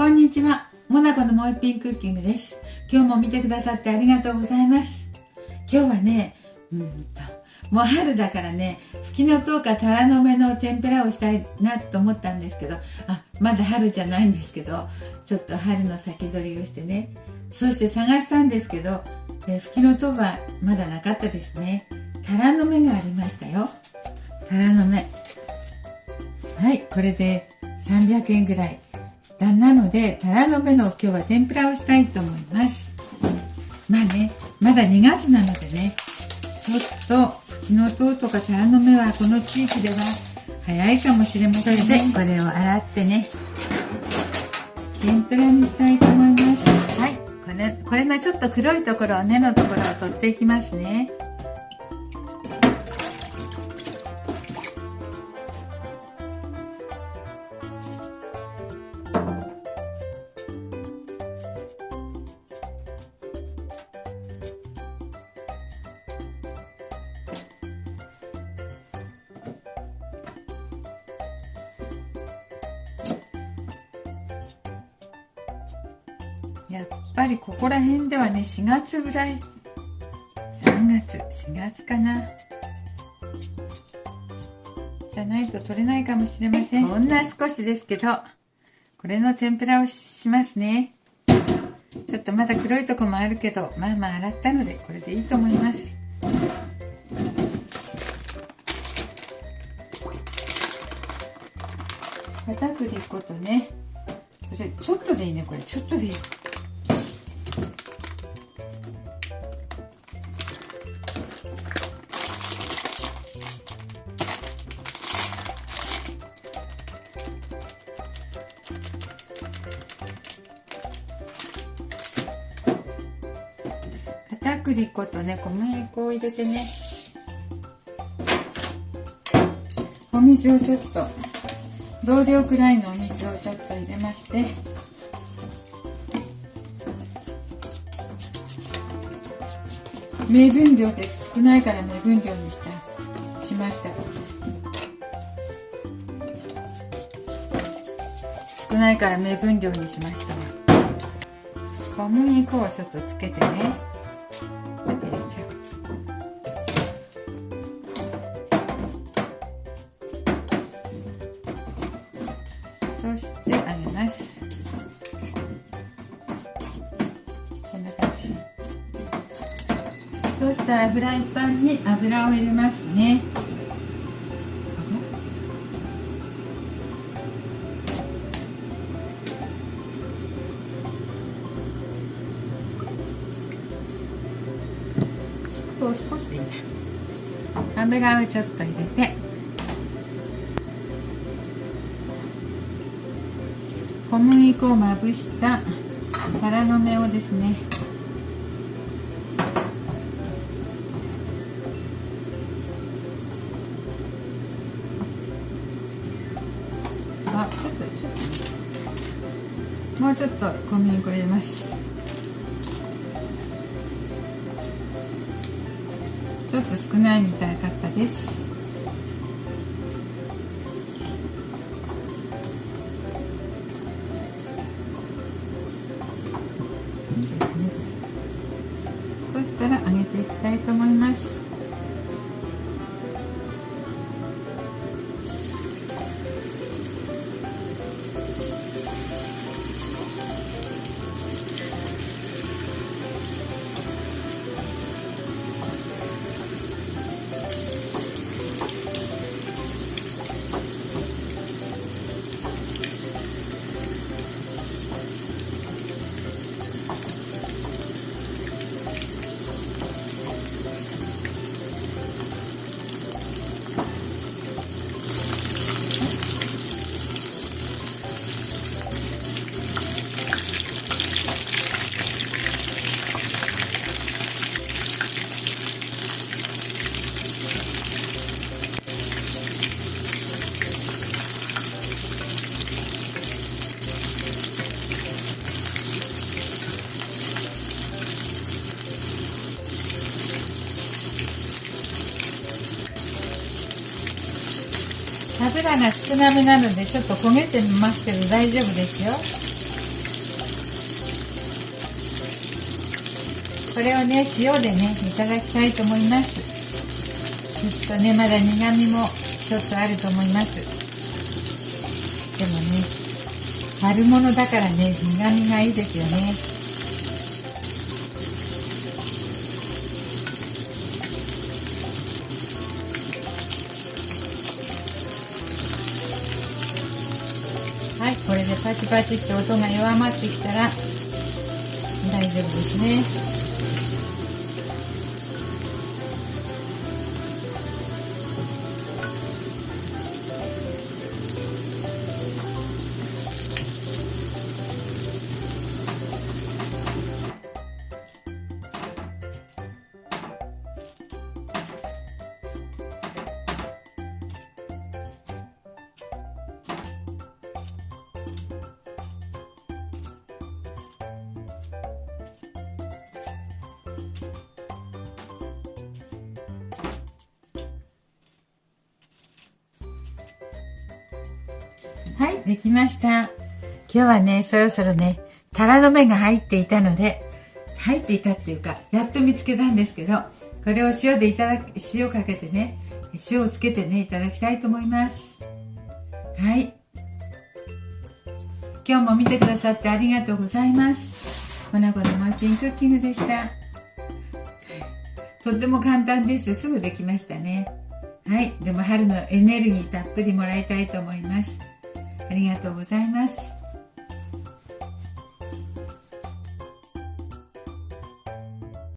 こんにちは。モナコのもう一品クッキングです。今日も見てくださってありがとうございます。今日はね、もう春だからね、フキノトウかタラの芽の天ぷらをしたいなと思ったんですけど、まだ春じゃないんですけど、ちょっと春の先取りをしてね、そして探したんですけど、フキノトウはまだなかったですね。タラの芽がありましたよ。タラの芽。はい、これで300円ぐらい。なので、タラの芽の今日は天ぷらをしたいと思います。まだ2月なのでね、ちょっとフキノトウとかタラの芽はこの地域では早いかもしれませんね。これを洗ってね、天ぷらにしたいと思います。はい、これのちょっと黒いところ、根のところを取っていきますね。やっぱりここら辺ではね、4月ぐらい、4月かな、じゃないと取れないかもしれません。ほんの少しですけど、これの天ぷらをしますね。ちょっとまだ黒いとこもあるけど、まあ洗ったのでこれでいいと思います。片栗粉とね、それちょっとでいいね、これちょっとでいい。片栗粉とね、小麦粉を入れてね、お水をちょっと同量くらいのお水をちょっと入れまして、目分量で少ないから目分量にしました。少ないから目分量にしました。小麦粉をちょっとつけてね、入れちゃう。そして揚げます。こんな感じ。そしたらフライパンに油を入れますね。少しでいいね。油をちょっと入れて、小麦粉をまぶしたタラの芽をですね、もうちょっと小麦粉入れます。ちょっと少ないみたいかったです。そしたら揚げていきたいと思います。油が少なめなのでちょっと焦げてますけど大丈夫ですよ。これをね塩でねいただきたいと思います。ちょっとねまだ苦味もちょっとあると思います。でもね春物だからね苦味がいいですよね。はい、これでパチパチって音が弱まってきたら大丈夫ですね。はい、できました。今日はね、そろそろね、タラの芽が入っていたので、入っていたっていうか、やっと見つけたんですけど、これを塩かけてね、塩をつけてね、いただきたいと思います。はい。今日も見てくださってありがとうございます。粉子のもう一品クッキングでした。とっても簡単です。すぐできましたね。はい。でも春のエネルギーたっぷりもらいたいと思います。ありがとうございます。